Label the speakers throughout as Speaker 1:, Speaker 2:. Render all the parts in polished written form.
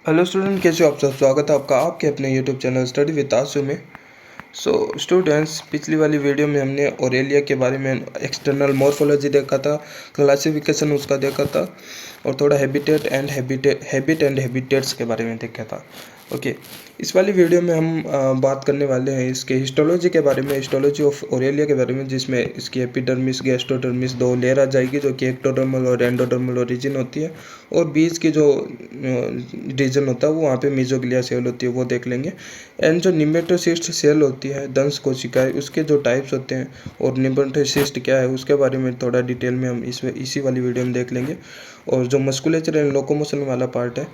Speaker 1: Hello student, कैसे हो आप सब। स्वागत है आपका आपके अपने यूट्यूब चैनल स्टडी विद आसू में। सो स्टूडेंट्स, पिछली वाली वीडियो में हमने ओरेलिया के बारे में एक्सटर्नल मॉर्फोलॉजी देखा था, क्लासिफिकेशन उसका देखा था और थोड़ा हैबिट एंड हैबिटेट्स के बारे में देखा था। ओके, इस वाली वीडियो में हम बात करने वाले हैं इसके हिस्टोलॉजी के बारे में, हिस्टोलॉजी ऑफ ओरेलिया के बारे में, जिसमें इसकी एपिडर्मिस गैस्ट्रोडर्मिस दो लेयर आ जाएगी, जो कि एक्टोडर्मल और एंडोडर्मल ओरिजिन होती है, और बीच की जो रीजन होता है वो वहाँ पे मेसोग्लिया सेल होती है, वो देख लेंगे। एंड जो निमेटोसिस्ट सेल होती है, दंश कोशिकाएं, उसके जो टाइप्स होते हैं और निमेटोसिस्ट क्या है उसके बारे में थोड़ा डिटेल में हम इसी वाली वीडियो में देख लेंगे। और जो मस्कुलेचर एंड लोकोमोशन वाला पार्ट है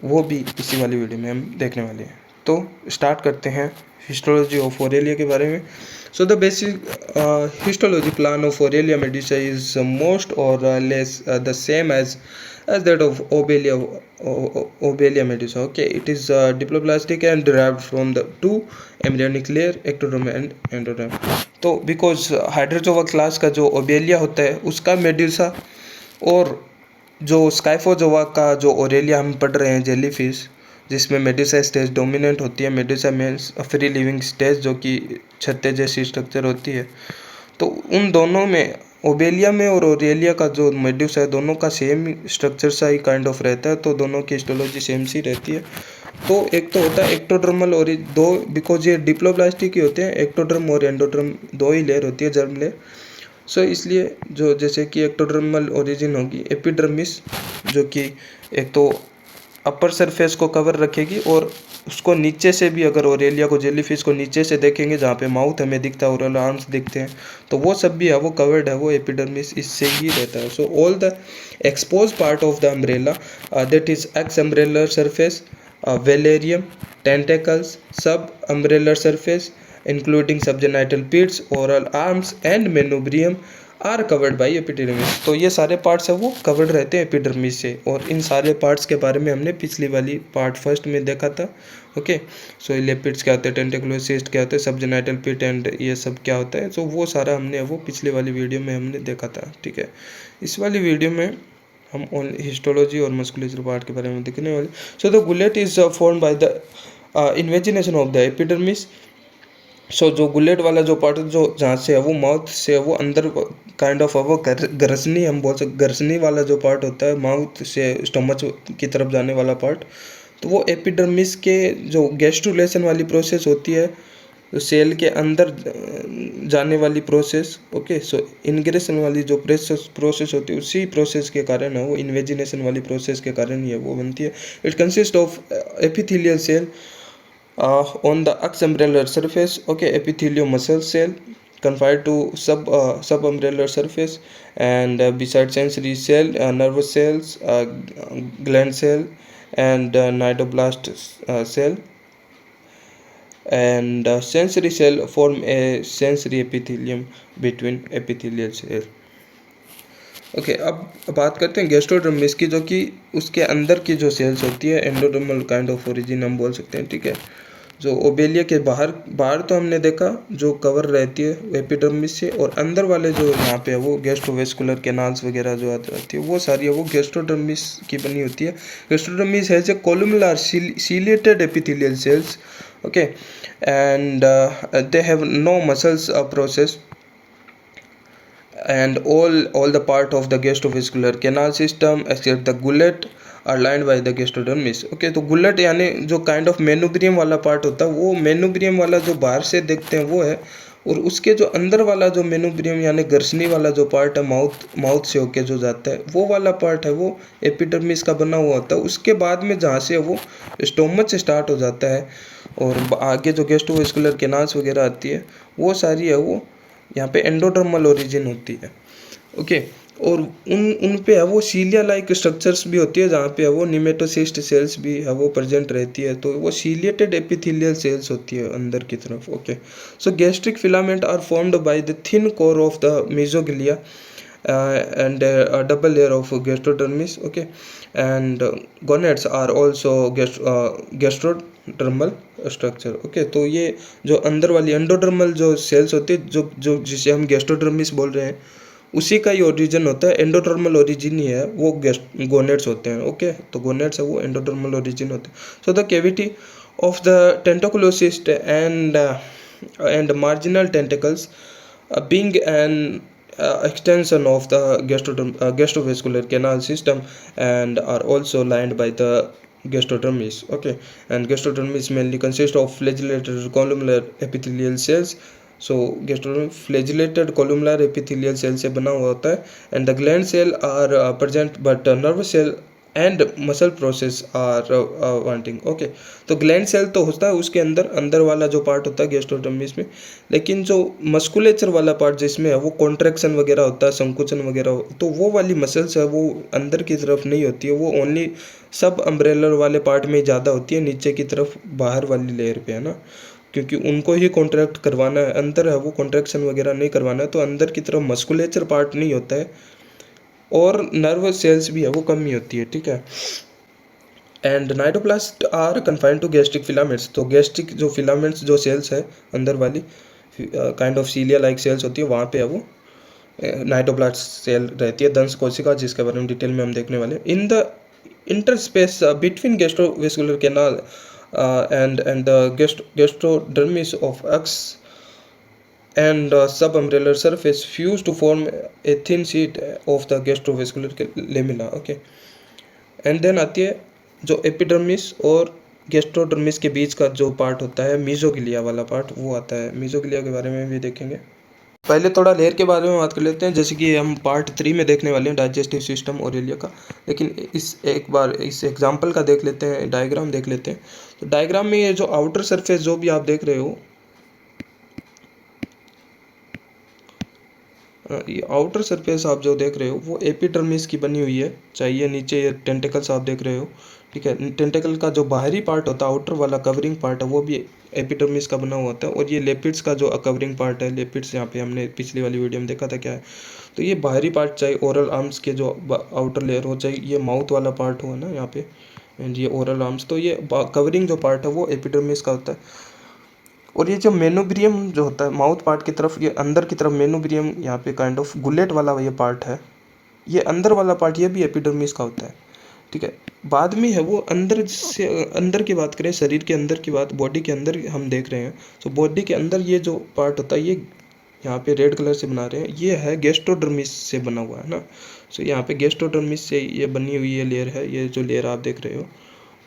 Speaker 1: वो भी इसी वाली वीडियो में हम देखने वाले हैं। तो स्टार्ट करते हैं हिस्टोलॉजी ऑफ ओरेलिया के बारे में। So the basic histology plan of Aurelia medusa is most or less the same as that of Obelia medusa. Okay, it is diploblastic and derived from the two embryonic layer, ectoderm and endoderm. तो because हाइड्रोजोवा class का जो Obelia होता है उसका medusa, और जो स्काइफोजोवा का जो ओरेलिया हम पढ़ रहे हैं जेलीफिश, जिसमें मेडुसा स्टेज डोमिनेंट होती है। Medusa means free living stage, जो कि छत्ते जैसी स्ट्रक्चर होती है। तो उन दोनों में, ओबेलिया में और ओरेलिया का जो मेडुसा है, दोनों का सेम स्ट्रक्चर सा ही काइंड ऑफ रहता है, तो दोनों की हिस्टोलॉजी सेम सी रहती है। तो एक तो होता है एक्टोडर्मल और दो, बिकॉज ये डिप्लोब्लास्टिक ही होते हैं, एक्टोडर्म और एंडोडर्म दो ही लेयर होती है, जर्म लेयर। सो इसलिए जो जैसे कि एक्टोडर्मल ओरिजिन होगी, एपिडर्मिस, जो कि एक तो अपर सरफेस को कवर रखेगी, और उसको नीचे से भी, अगर ओरेलिया को, जेलीफिश को नीचे से देखेंगे, जहाँ पे माउथ हमें दिखता है, ओरल आर्म्स दिखते हैं, तो वो सब भी है वो कवर्ड है, वो एपिडर्मिस इससे ही रहता है। So all the expose part of the umbrella, that is ex umbrellar surface, velarium, tentacles, sub umbrellar surface including subgenital pits, oral arms and manubrium are covered by epidermis. तो ये सारे parts है वो covered रहते हैं epidermis से, और इन सारे पार्ट्स के बारे में हमने पिछली वाली पार्ट फर्स्ट में देखा था। ओके, सो लेपिड्स क्या होते हैं, टेंटिकुलर सिस्ट क्या होते हैं, सबजेनाइटल पिट एंड ये सब क्या होता है, तो वो सारा हमने वो पिछली वाली वीडियो में हमने देखा था। ठीक है, इस वाली वीडियो में हम ऑन हिस्टोलॉजी और मस्कुलेचर पार्ट के बारे में देखने वाले। So the gullet is formed by the invagination of the epidermis. So जो गुलेट वाला जो पार्ट, जो जहाँ से है वो माउथ से है वो अंदर काइंड ऑफ है वो ग्रसनी, हम बोल सकते, ग्रसनी वाला जो पार्ट होता है माउथ से स्टमच की तरफ जाने वाला पार्ट, तो वो एपिडर्मिस के जो गैस्ट्रुलेशन वाली प्रोसेस होती है, तो सेल के अंदर जाने वाली प्रोसेस। ओके, सो इनग्रेशन वाली जो प्रोसेस होती है, उसी प्रोसेस के कारण है वो, इन्वेजिनेशन वाली प्रोसेस के कारण ही है वो बनती है। It consist of epithelial cell on the exumbellar surface. Okay, epithelial muscle cell confined to subumbellar surface, and beside sensory cell, nervous cells, gland cell, and nidoblast cell, and sensory cell form a sensory epithelium between epithelial cell. Okay, अब बात करते हैं gastrodermis की, जो कि उसके अंदर की जो सेल्स होती है, एंडोडर्मल काइंड ऑफ ओरिजिन हम बोल सकते हैं। ठीक है, जो ओबेलिया के बाहर तो हमने देखा जो कवर रहती है एपिडर्मिस से, और अंदर वाले जो यहाँ पे है वो गैस्ट्रोवेस्कुलर कैनाल्स वगैरह जो आती है, वो सारी है वो गैस्ट्रोडर्मिस की बनी होती है। Gastrodermis has a columnar ciliated epithelial cells. Okay, and they have no muscles process, and all the part of the gastrovascular canal system except the gullet are lined by the gastrodermis. Okay, तो gullet यानी जो kind of manubrium वाला part होता है, वो manubrium वाला जो बाहर से देखते हैं वो है, और उसके जो अंदर वाला जो मेनुब्रियम यानी गर्सनी वाला जो पार्ट है, माउथ से होके जो जाता है, वो वाला पार्ट है वो एपिडर्मिस का बना हुआ होता है। उसके बाद में जहाँ से वो स्टोमच से स्टार्ट हो जाता है, और आगे जो गैस्ट्रोवेस्कुलर कैनाल्स वगैरह आती है, वो सारी है वो यहाँ पे एंडोडर्मल ओरिजिन होती है। ओके, और उन पे है वो सीलिया लाइक स्ट्रक्चर्स भी होती है, जहाँ पे है वो निमेटोसिस्ट सेल्स भी है वो प्रेजेंट रहती है, तो वो सीलिएटेड एपिथेलियल सेल्स होती है अंदर की तरफ। Okay, so gastric filament are formed by the thin core of the mesoglea and a double layer of gastrodermis. Okay, and gonads are also gastrodermal structure. Okay, तो ये जो अंदर वाली एंडोडर्मल जो सेल्स होती है, जो जिसे हम गैस्ट्रोडर्मिस बोल रहे हैं, उसी का ही ओरिजिन होता है, एंडोडर्मल ओरिजिन ही है वो गोनेट्स होते हैं। ओके, तो गोनेट्स है वो एंडोडर्मल ओरिजिन होते हैं। So the cavity of the tentaculocyst and marginal tentacles being an extension of the gastrovascular canal system and are also lined by the gastrodermis. Okay, and gastrodermis mainly consist of flagellated columnar epithelial cells. So gastrodermis flagellated columnar epithelial cell से बना हुआ होता है, and the gland cell are present but nervous cell and muscle process are wanting. Okay, तो gland cell तो होता है उसके अंदर, अंदर वाला जो पार्ट होता है गैस्ट्रोडर्मिस में, लेकिन जो मस्कुलेचर वाला पार्ट जिसमें है वो कॉन्ट्रैक्शन वगैरह होता है, संकुचन वगैरह, तो वो वाली मसल्स है वो अंदर की तरफ नहीं होती है, वो ओनली सब अम्ब्रेलर वाले पार्ट में ज़्यादा होती है, नीचे की तरफ बाहर वाली लेयर पे है ना, क्योंकि उनको ही कॉन्ट्रैक्ट करवाना है, अंदर है वो कॉन्ट्रैक्शन वगैरह नहीं करवाना है, तो अंदर की तरफ मस्कुलेचर पार्ट नहीं होता है और नर्व सेल्स भी है वो कम ही होती है। ठीक है, and nematoblasts are confined to gastric filaments. तो गैस्ट्रिक जो फिलामेंट्स जो सेल्स है अंदर वाली kind of cilia like cells होती है, वहाँ पे है वो नाइटोप्लास्ट सेल रहती है, दंश कोशिका, जिसके बारे में डिटेल में हम देखने वाले हैं। In the interspace between gastrovascular canal and the gastrodermis of X and subumbellar surface fuse to form a thin sheet of the gastrovascular lamella. Okay, and then आती है जो एपिडर्मिस और गैस्ट्रोडर्मिस के बीच का जो पार्ट होता है मीजोगिलिया वाला पार्ट, वो आता है। मीजोगिलिया के बारे में भी देखेंगे। पहले थोड़ा लेयर के बारे में बात कर लेते हैं, जैसे कि हम पार्ट 3 में देखने वाले हैं डाइजेस्टिव सिस्टम ओरेलिया का, लेकिन एक बार इस एग्जांपल का देख लेते हैं, डायग्राम देख लेते हैं। तो डायग्राम में ये जो आउटर सरफेस जो भी आप देख रहे हो, ये आउटर सरफेस आप जो देख रहे हो वो एपिडर्मिस की बनी हुई है, चाहिए नीचे ये टेंटिकल्स आप देख रहे हो। ठीक है, टेंटिकल का जो बाहरी पार्ट होता है, आउटर वाला कवरिंग पार्ट है, वो भी एपिडर्मिस का बना हुआ होता है। और ये लेपिड्स का जो कवरिंग पार्ट है, लेपिड्स यहाँ पे हमने पिछली वाली वीडियो में देखा था क्या है। तो ये बाहरी पार्ट चाहे ओरल आर्म्स के जो आउटर लेयर हो, चाहे ये माउथ वाला पार्ट हो ना यहाँ पे, एंड ये ओरल आर्म्स, तो ये कवरिंग जो पार्ट है वो एपिडर्मिस का होता है। और ये जो मेनोब्रियम जो होता है माउथ पार्ट की तरफ, ये अंदर की तरफ मेनोब्रियम यहाँ पे काइंड ऑफ गुलेट वाला ये पार्ट है, ये अंदर वाला पार्ट ये भी एपिडर्मिस का होता है। ठीक है, बाद में है वो अंदर से, अंदर की बात करें, शरीर के अंदर की बात, बॉडी के अंदर हम देख रहे हैं, तो बॉडी के अंदर ये जो पार्ट होता है, ये यहाँ पे रेड कलर से बना रहे हैं, ये है गैस्ट्रोडर्मिस से बना हुआ है ना। सो यहाँ पे गैस्ट्रोडर्मिस से ये बनी हुई ये लेयर है, ये जो लेयर आप देख रहे हो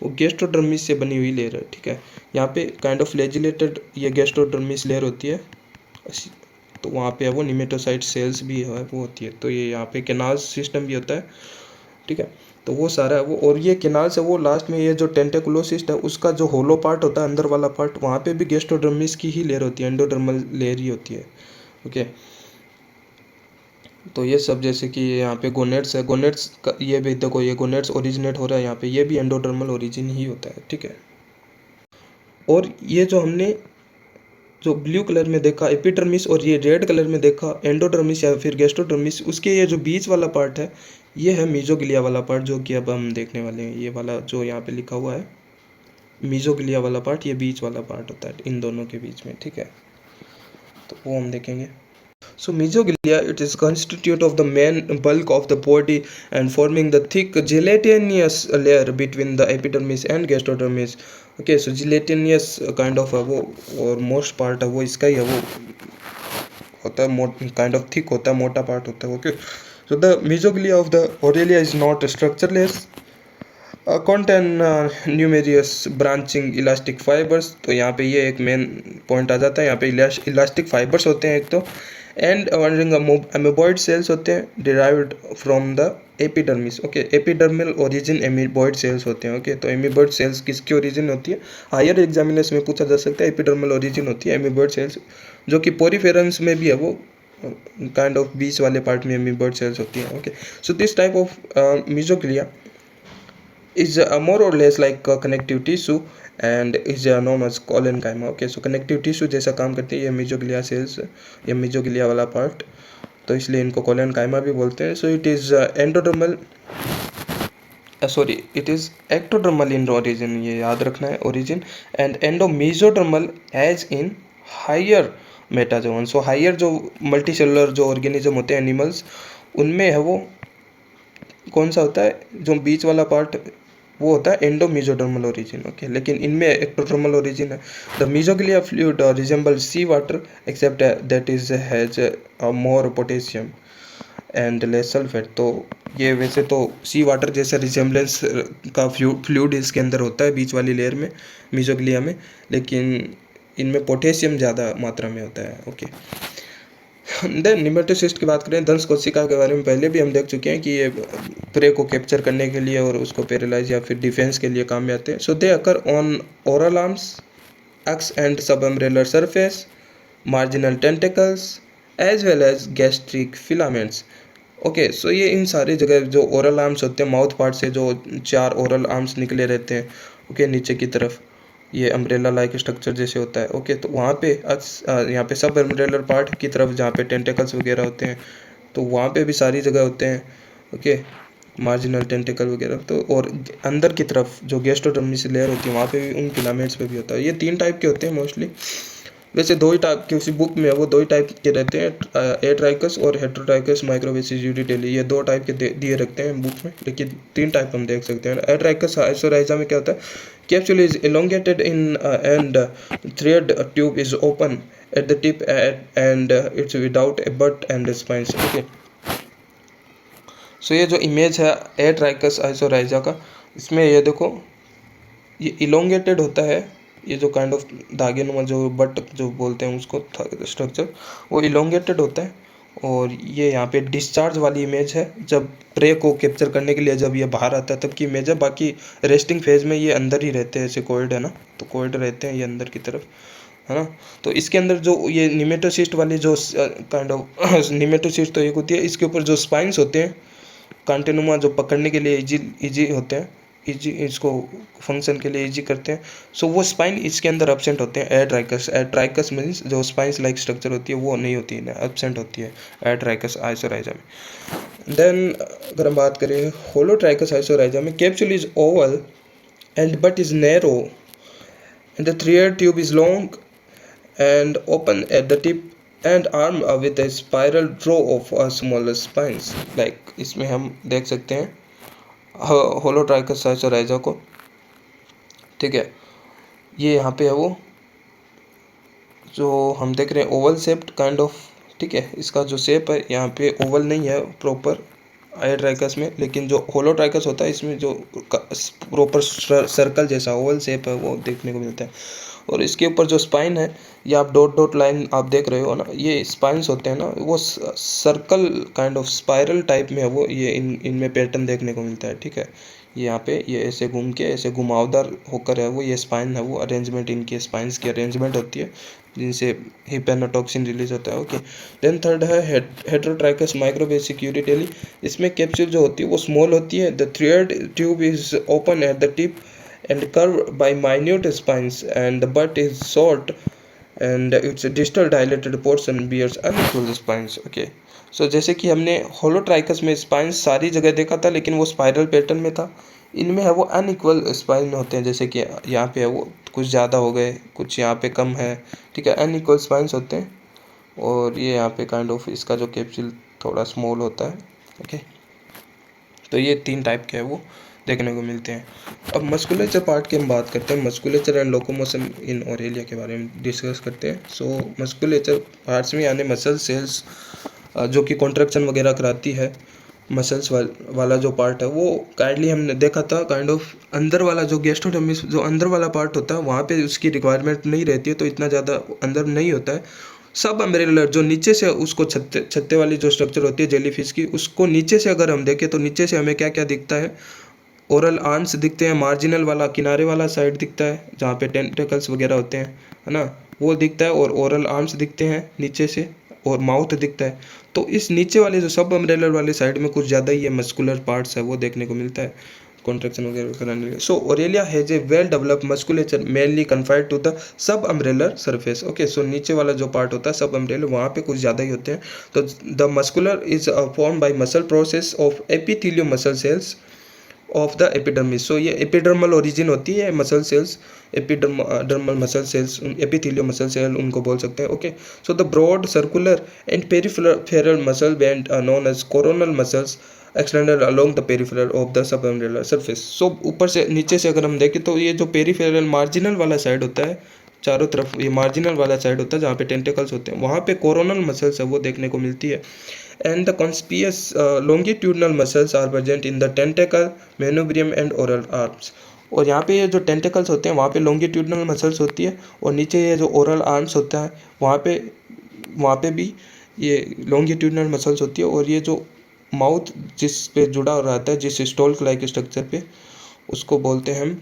Speaker 1: वो गैस्ट्रोडर्मिस से बनी हुई लेयर है। ठीक है, यहाँ पे काइंड ऑफ फ्लैजिलेटेड ये गैस्ट्रोडर्मिस लेयर होती है, तो वहाँ पे वो निमेटोसाइट सेल्स भी है वो होती है, तो ये यहाँ पे केनाल सिस्टम भी होता है। ठीक है, तो वो सारा है वो, और ये केनाल से वो लास्ट में ये जो टेंटेकुलोसिस्ट है उसका जो होलो पार्ट होता है अंदर वाला पार्ट, वहाँ पे भी गैस्ट्रोडर्मिस की ही लेयर होती है, एंडोडर्मल लेयर ही होती है। ओके, तो ये सब जैसे कि यहाँ पे गोनेट्स है, गोनेट्स का ये भी देखो, ये गोनेट्स ओरिजिनेट हो रहा है यहाँ पे, ये भी एंडोडर्मल ओरिजिन ही होता है। ठीक है, और ये जो हमने जो ब्लू कलर में देखा एपिडर्मिस और ये रेड कलर में देखा एंडोडर्मिस या फिर गैस्ट्रोडर्मिस, उसके ये जो बीच वाला पार्ट है ये है मीजोगिलिया वाला पार्ट, जो कि अब हम देखने वाले हैं। ये वाला जो यहाँ पे लिखा हुआ है मीजोगिलिया वाला पार्ट, ये बीच वाला पार्ट होता है इन दोनों के बीच में। ठीक है, तो वो हम देखेंगे। So mesogilia, it is constitute of the main bulk of the body and forming the thick gelatinous layer between the epidermis and gastrodermis. Okay, so gelatinous kind of वो और most part है वो इसका ही है, वो होता है kind of thick होता है, मोटा part होता है। Okay, so the mesogilia of the Aurelia is not structureless, contain numerous branching elastic fibers। तो यहाँ पे ये एक मेन पॉइंट आ जाता है, यहाँ पे इलास्टिक फाइबर्स होते हैं एक तो, एंड अमीबॉइड सेल्स होते हैं derived from the epidermis. Okay, epidermal origin amoeboid cells होते हैं। ओके, तो एमीबॉइड सेल्स किसकी ओरिजिन होती है, हायर एग्जामिनेशन में पूछा जा सकता है। एपिडर्मल ओरिजिन होती है एमीबॉइड सेल्स, जो कि पोरीफेरेंस में भी है वो काइंड ऑफ बीच वाले पार्ट में एमीबॉइड सेल्स होती हैं। Okay, so this type of mesogilia is more or less like connective tissue and is known as collenchyma। okay, so connective tissue जैसा काम करती है ये mesogilia cells, ये mesogilia वाला पार्ट, तो इसलिए इनको collenchyma भी बोलते हैं। so it is endodermal it is ectodermal in origin, ये याद रखना है origin, and endomesodermal as in higher metazoan. So higher जो मल्टी सेलुलर जो ऑर्गेनिज्म होते हैं एनिमल्स, उनमें है वो कौन सा होता है, जो बीच वाला पार्ट वो होता है एंडो मीजोडर्मल ओरिजिन। ओके, लेकिन इनमें एक्टोडर्मल ओरिजिन है। The mesoglea fluid resemble sea water except that is has more potassium and less sulphate. तो ये वैसे तो सी वाटर जैसा रिजेम्बलेंस का फ्लूइड इसके अंदर होता है बीच वाली लेयर में, मीजोग्लिया में, लेकिन इनमें पोटेशियम ज़्यादा मात्रा में होता है। ओके, देन निमेटोसिस्ट की बात करें, दंश कोशिका के बारे में पहले भी हम देख चुके हैं कि ये प्रे को कैप्चर करने के लिए और उसको पैरालाइज या फिर डिफेंस के लिए काम में आते हैं। So they occur on oral arms, ex and sub umbrellar surface, marginal tentacles as well as gastric filaments. Okay, so ये इन सारी जगह जो ओरल आर्म्स होते हैं, माउथ पार्ट से जो 4 ओरल आर्म्स निकले रहते हैं, ओके, नीचे की तरफ ये अम्ब्रेला लाइक स्ट्रक्चर जैसे होता है। ओके, तो वहाँ पे यहाँ पे सब अम्ब्रेलर पार्ट की तरफ जहाँ पे टेंटिकल्स वगैरह होते हैं, तो वहाँ पे भी सारी जगह होते हैं। ओके, मार्जिनल टेंटिकल वगैरह, तो और अंदर की तरफ जो गैस्ट्रोडर्मिस लेयर होती है वहाँ पे भी, उन फिलामेंट्स पे भी होता है। ये 3 टाइप के होते हैं मोस्टली, वैसे 2 ही टाइप के उसी बुक में है, वो 2 ही टाइप के रहते हैं, एट्राइकस और हेट्रोट्राइकस माइक्रोवेसिस यूरिडेली, ये 2 टाइप के दिए रखते हैं बुक में, लेकिन 3 टाइप हम देख सकते हैं। एट्राइकस आइसोराइजा में क्या होता है, capsule is elongated in and thread tube is open at the tip and it's without a butt and spines। Okay, so ये जो इमेज है एट्राइकस आइसोराइजा का, इसमें ये देखो ये इलोंगेटेड होता है, ये जो काइंड ऑफ धागे नुमा जो बट जो बोलते हैं उसको स्ट्रक्चर, वो इलोंगेटेड होता है। और ये यहाँ पे डिस्चार्ज वाली इमेज है, जब प्रे को कैप्चर करने के लिए जब ये बाहर आता है तब की इमेज है। बाकी रेस्टिंग फेज में ये अंदर ही रहते हैं, ऐसे कोइड है ना, तो कोइड रहते हैं ये अंदर की तरफ, है ना। तो इसके अंदर जो ये निमेटोसिस्ट वाली जो काइंड ऑफ निमेटोसिस्ट तो एक होती है, इसके ऊपर जो स्पाइंस होते हैं कांटेनुमा, जो पकड़ने के लिए इजी होते हैं, इजी इसको फंक्शन के लिए इजी करते हैं। सो वो स्पाइन इसके अंदर एब्सेंट होते हैं। एट्राइकस मीन्स जो स्पाइंस लाइक स्ट्रक्चर होती है वो नहीं होती है, एब्सेंट होती है एट्राइकस आइसोराइजा में। देन अगर हम बात करें होलोट्राइकस आइसोराइजा में, capsule is Oval and but is narrow and the thread tube is long and open at the tip and armed with a spiral row of smaller spines। like इसमें हम देख सकते हैं होलोट्राइकस आइसोराइजा को, ठीक है। ये यहाँ पे है वो जो हम देख रहे हैं ओवल शेप्ड काइंड ऑफ, ठीक है। इसका जो शेप है यहाँ पे ओवल नहीं है प्रॉपर एट्राइकस में, लेकिन जो होलोट्राइकस होता है इसमें जो प्रॉपर सर्कल जैसा ओवल शेप है वो देखने को मिलता है। और इसके ऊपर जो स्पाइन है, ये आप डॉट डॉट लाइन आप देख रहे हो ना, ये स्पाइंस होते हैं ना, वो circle kind of spiral type में है वो, ये इनमें पैटर्न देखने को मिलता है, ठीक है। ये यहाँ पे ये ऐसे घूम के ऐसे घुमावदार होकर है वो, ये स्पाइन है वो, अरेंजमेंट इनकी स्पाइंस की अरेंजमेंट होती है जिनसे हिपेनोटॉक्सिन रिलीज होता है। ओके, देन थर्ड है हेट्रोट्राइकस माइक्रोबेसिक यूरिटेली। इसमें कैप्सूल जो होती है वो स्मॉल होती है, the thread tube is open at the tip and curved by minute spines and the butt is short and its distal dilated portion bears unequal spines। okay, so जैसे कि हमने होलोट्राइकस में स्पाइंस सारी जगह देखा था लेकिन वो स्पाइरल पैटर्न में था, इनमें है वो अनइक्वल स्पाइन होते हैं, जैसे कि यहाँ पे है वो कुछ ज़्यादा हो गए, कुछ यहाँ पे कम है, ठीक है, अनइक्वल स्पाइंस होते हैं। और ये यहाँ पे काइंड ऑफ इसका जो कैप्सूल थोड़ा स्मॉल होता है। ओके, तो ये 3 टाइप के है वो देखने को मिलते हैं। अब मस्कुलेचर पार्ट की हम बात करते हैं, musculature and locomotion in Aurelia के बारे में डिस्कस करते हैं। सो मस्कुलेचर पार्ट्स में यानी मसल सेल्स जो कि कॉन्ट्रैक्शन वगैरह कराती है, मसल्स वाला जो पार्ट है वो काइंडली हमने देखा था काइंड ऑफ अंदर वाला जो गैस्ट्रोडर्मिस जो अंदर वाला पार्ट होता है वहाँ पे उसकी रिक्वायरमेंट नहीं रहती है, तो इतना ज़्यादा अंदर नहीं होता है। सब अम्ब्रेलर जो नीचे से उसको छत्ते वाली जो स्ट्रक्चर होती है जेलीफिश की, उसको नीचे से अगर हम देखें तो नीचे से हमें क्या क्या दिखता है, ओरल आर्म्स दिखते हैं, मार्जिनल वाला किनारे वाला साइड दिखता है जहाँ पे टेंटिकल्स वगैरह होते हैं, है ना, वो दिखता है, और ओरल आर्म्स दिखते हैं नीचे से, और माउथ दिखता है। तो इस नीचे वाले जो सब अम्ब्रेलर वाले साइड में कुछ ज़्यादा ही ये मस्कुलर पार्ट्स है वो देखने को मिलता है कॉन्ट्रैक्शन वगैरह कराने के लिए। So Aurelia has a well developed musculature mainly confined to the sub umbrellar surface. Okay, सो नीचे वाला जो पार्ट होता है सब अम्ब्रेलर वहाँ पे कुछ ज़्यादा ही होते हैं। तो the muscular is form by muscle process of epithelial muscle cells of the epidermis. So ये एपिडर्मल ओरिजिन होती है muscle cells, epidermal muscle cells, epithelial muscle cell उनको बोल सकते हैं। Okay, so the broad circular and peripheral muscle band are known as coronal muscles extended along the peripheral of the subumbrellar surface. So ऊपर से नीचे से अगर हम देखें तो ये जो पेरिफेरल मार्जिनल वाला साइड होता है, चारों तरफ ये मार्जिनल वाला साइड होता है जहाँ पे टेंटिकल्स होते हैं, वहाँ पे कोरोनल मसल्स है वो देखने को मिलती है। And the conspicuous longitudinal muscles are present in the tentacle, manubrium and oral arms. और यहाँ पे ये जो टेंटिकल्स होते हैं वहाँ पे लॉन्गिट्यूडनल मसल्स होती है, और नीचे ये जो ओरल आर्म्स होता है वहाँ पे भी ये लॉन्गिट्यूडनल मसल्स होती है। और ये जो माउथ जिस पे जुड़ा रहता है, जिस स्टॉल्क लाइक स्ट्रक्चर पे, उसको बोलते हैं हम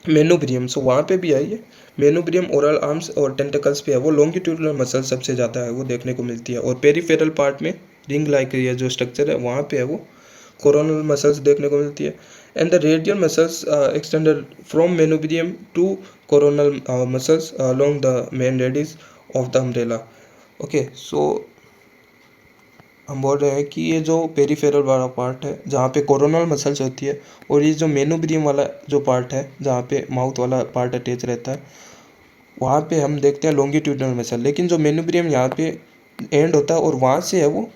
Speaker 1: मेनोब्रियम। सो वहाँ पे भी आई है मेनोब्रियम, ओरल आर्म्स और टेंटिकल्स पे है वो लॉन्गिट्यूडनल मसल सबसे ज़्यादा है वो देखने को मिलती है। और पेरिफेरल पार्ट में रिंग लाइक ये जो स्ट्रक्चर है वहाँ पे है वो कोरोनल मसल्स देखने को मिलती है। And the radial muscles extended from manubrium to coronal muscles along the main radii of the umbrella. Okay, so हम बोल रहे हैं कि ये जो पेरिफेरल वाला पार्ट है जहाँ पे कोरोनल मसल्स होती है, और ये जो मेनोब्रियम वाला जो पार्ट है जहाँ पे माउथ वाला पार्ट अटैच रहता है, वहाँ पे हम देखते हैं लॉन्गिट्यूडनल मसल। लेकिन जो मेनोब्रियम यहाँ पे एंड होता है और वहाँ से है वो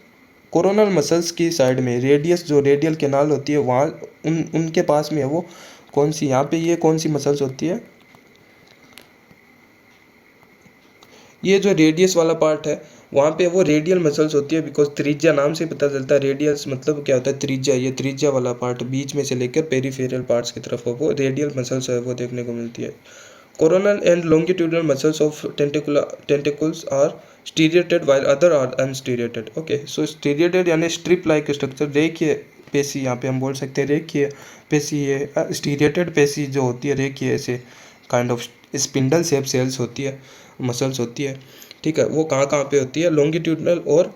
Speaker 1: कोरोनल मसल्स की साइड में रेडियस, जो रेडियल कैनाल होती है वहाँ उनके पास में है वो कौन सी, यहाँ पे ये कौन सी मसल्स होती है, ये जो रेडियस वाला पार्ट है वहाँ पे वो रेडियल मसल्स होती है। बिकॉज त्रिज्या नाम से पता चलता है, रेडियस मतलब क्या होता है त्रिज्या, ये त्रिज्या वाला पार्ट बीच में से लेकर पेरिफेरल पार्ट्स की तरफ वो रेडियल मसल्स है वो देखने को मिलती है। Coronal and longitudinal muscles of tentacles are striated while other are unstriated. Okay, so striated यानी स्ट्रिप लाइक स्ट्रक्चर, रेखीय पेशी, यहाँ पे हम बोल सकते हैं रेखीय पेशी है। स्टीरिएटेड पेशी जो होती है रेखीय ऐसे kind of spindle shape cells होती है, मसल्स होती है। ठीक है, वो कहाँ कहाँ पे होती है, लॉन्गिट्यूडनल और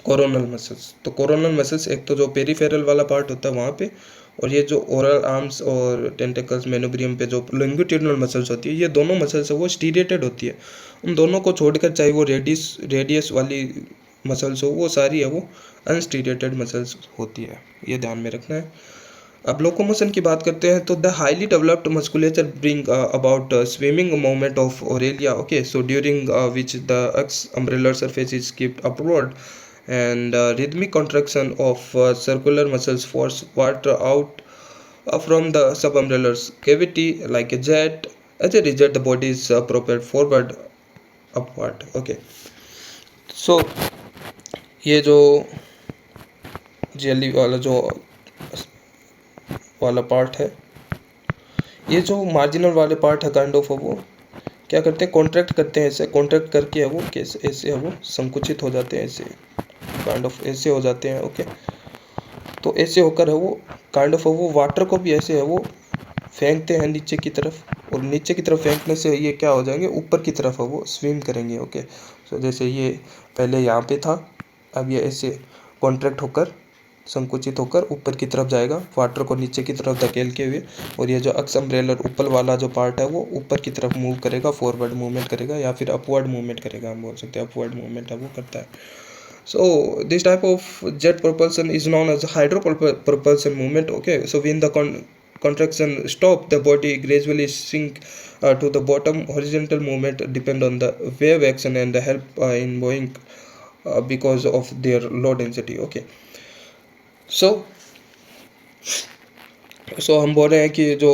Speaker 1: कोरोनल मसल्स। तो कोरोनल मसल्स एक तो जो पेरिफेरल वाला पार्ट होता है वहाँ पे, और ये जो ओरल आर्म्स और टेंटिकल्स मेनोब्रियम पे जो लॉन्गिट्यूडनल मसल्स होती है, ये दोनों मसल्स है वो स्टीरिएटेड होती है। उन दोनों को छोड़कर चाहे वो रेडियस वाली मसल्स हो, वो सारी है वो अनस्टीरिएटेड मसल्स होती है, ये ध्यान में रखना है। अब लोकोमोशन की बात करते हैं तो the highly developed musculature bring about swimming movement of Aurelia. Okay, so during which the ex umbrellar surface is keeped upward and rhythmic contraction of circular muscles force water out from the subumbellar cavity like a jet. As a result, the body is propelled forward upward. Okay, so ये जो jelly वाला जो वाला part है, ये जो marginal वाले part है काइंड ऑफ वो क्या करते हैं, कॉन्ट्रैक्ट करते हैं, ऐसे कॉन्ट्रैक्ट करके है वो कैसे ऐसे है वो संकुचित हो जाते हैं, ऐसे काइंड ऑफ ऐसे हो जाते हैं। ओके, तो ऐसे होकर है वो काइंड ऑफ वो वाटर को भी ऐसे है वो फेंकते हैं नीचे की तरफ, और नीचे की तरफ फेंकने से ये क्या हो जाएंगे, ऊपर की तरफ है वो स्विम करेंगे। ओके, सो जैसे ये पहले यहाँ पे था, अब ये ऐसे कॉन्ट्रैक्ट होकर संकुचित होकर ऊपर की तरफ जाएगा, वाटर को नीचे की तरफ धकेल के हुए, और ये जो अक्स अम्ब्रेलर ऊपर वाला जो पार्ट है वो ऊपर की तरफ मूव करेगा, फॉरवर्ड मूवमेंट करेगा या फिर अपवर्ड मूवमेंट करेगा, हम बोल सकते हैं अपवर्ड मूवमेंट है वो करता है। So this type of jet propulsion is known as hydropropulsion movement. Okay, so when the contraction stop, the body gradually sink to the bottom. Horizontal movement depend on the wave action and the help in moving because of their low density. Okay, so हम बोल रहे हैं कि जो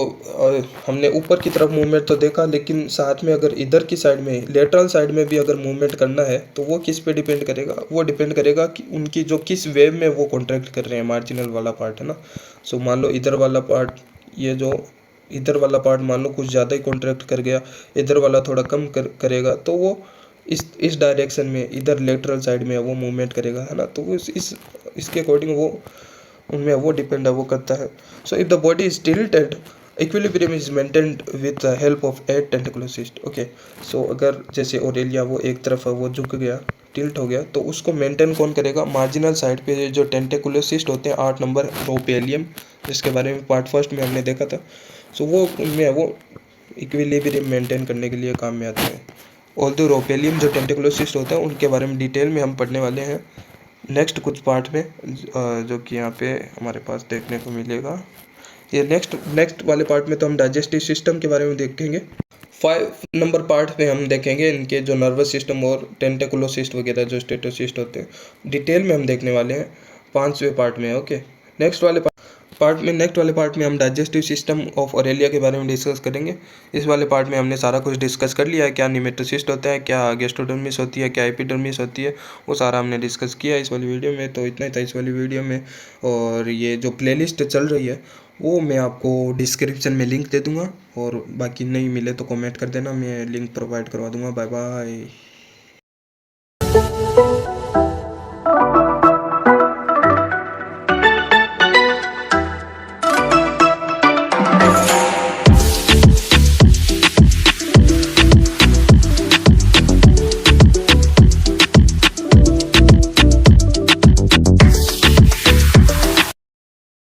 Speaker 1: हमने ऊपर की तरफ मूवमेंट तो देखा, लेकिन साथ में अगर इधर की साइड में लेटरल साइड में भी अगर मूवमेंट करना है तो वो किस पे डिपेंड करेगा, वो डिपेंड करेगा कि उनकी जो किस वेव में वो कॉन्ट्रैक्ट कर रहे हैं, मार्जिनल वाला पार्ट है ना। सो मान लो इधर वाला पार्ट, ये जो इधर वाला पार्ट मान लो कुछ ज़्यादा ही कॉन्ट्रैक्ट कर गया, इधर वाला थोड़ा कम करेगा, तो वो इस डायरेक्शन में इधर लेटरल साइड में वो मूवमेंट करेगा, है ना। तो वो इसके अकॉर्डिंग वो उनमें वो डिपेंड है वो करता है। So if the body is tilted, equilibrium is maintained with the help of 8 tentacular cyst. Okay, so अगर जैसे ओरेलिया वो एक तरफ है वो झुक गया, टिल्ट हो गया, तो उसको मेंटेन कौन करेगा, मार्जिनल साइड पे जो टेंटिकुलर सिस्ट होते हैं 8 नंबर रोपेलियम, जिसके बारे में पार्ट फर्स्ट में हमने देखा था। सो वो उनमें वो इक्विलिब्रियम मेंटेन करने के लिए काम में आते हैं। ऑल्दो रोपेलियम जो टेंटिकुलर सिस्ट होता है उनके बारे में डिटेल में हम पढ़ने वाले हैं नेक्स्ट कुछ पार्ट में जो कि यहाँ पे हमारे पास देखने को मिलेगा, ये नेक्स्ट वाले पार्ट में तो हम डाइजेस्टिव सिस्टम के बारे में देखेंगे। 5 नंबर पार्ट में हम देखेंगे इनके जो नर्वस सिस्टम और टेंटिकुलोसिस्ट वगैरह जो स्टेटोसिस्ट होते हैं, डिटेल में हम देखने वाले हैं 5वें पार्ट में। ओके, नेक्स्ट वाले पार्ट में हम डाइजेस्टिव सिस्टम ऑफ ऑरेलिया के बारे में डिस्कस करेंगे। इस वाले पार्ट में हमने सारा कुछ डिस्कस कर लिया है, क्या निमेटोसिस्ट होता है, क्या गैस्ट्रोडर्मिस होती है, क्या एपिडर्मिस होती है, वो सारा हमने डिस्कस किया इस वाली वीडियो में। तो इतना ही था इस वाली वीडियो में। और ये जो प्लेलिस्ट चल रही है वो मैं आपको डिस्क्रिप्शन में लिंक दे दूँगा, और बाकी नहीं मिले तो कमेंट कर देना, मैं लिंक प्रोवाइड करवा दूँगा। Bye bye.